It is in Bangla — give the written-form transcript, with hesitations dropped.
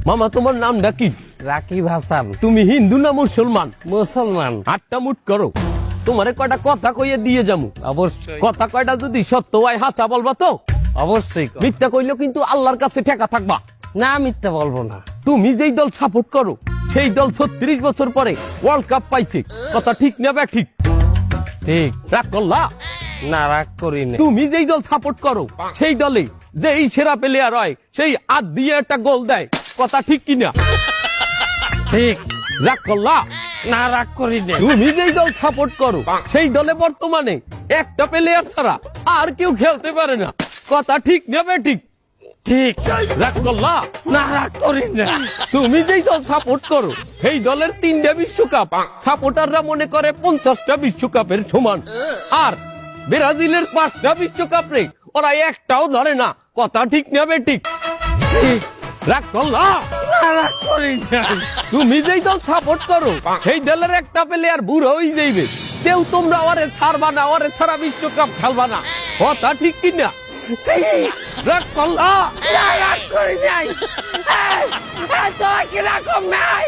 মামা তোমার নামটা কি? রাকিব হাসান। তুমি হিন্দু না মুসলমান? মুসলমান। আটটা মুট করো, তোমারে কয়টা কথা কইয়ে দিয়ে যামু। অবশ্যই কথা কয়টা যদি সত্য হয় হাসা বলবা তো? অবশ্যই। মিথ্যা কইলেও কিন্তু আল্লাহর কাছে ঠেকা থাকবা। না মিথ্যা বলবো না। তুমি যেই দল সাপোর্ট করো সেই দল 36 বছর পরে ওয়ার্ল্ড কাপ পাইছে, কথা ঠিক না বে ঠিক? ঠিক। রাগ করলা? না রাগ করিনি। তুমি যেই দল সাপোর্ট করো সেই দলে যেই সেরা প্লেয়ার হয় সেই হাত দিয়ে একটা গোল দেয়, কথা ঠিক কিনা? ঠিক। রাগ করলা? না রাগ করিনি। তুমি যেই দল সাপোর্ট করো সেই দলে বর্তমানে একটা প্লেয়ার ছাড়া আর কেউ খেলতে পারে না, কথা ঠিক নেবে ঠিক? ঠিক। রাগ করলা? না রাগ করিনি। তুমি যেই দল সাপোর্ট করো সেই দলের 3টা বিশ্বকাপ সাপোর্টাররা মনে করে 50টা বিশ্বকাপের সমান, আর ব্রাজিলের 5টা বিশ্বকাপ রে ওরা একটাও ধরে না, কথা ঠিক নেবে ঠিক? ঠিক। রাগ করলা? না রাগ করিনি। তুমি যেই দল সাপোর্ট করো সেই দলের একটা প্লেয়ার বুড়ো হয়ে যাইবে, কেউ তোমরা ওরে ছাড়বা না, ওরে ছাড়া বিশ্বকাপ খেলবা না, কথা ঠিক কিনা? ঠিক। রাগ করলা? না রাগ করিনি। তোরা কিরকম নাই?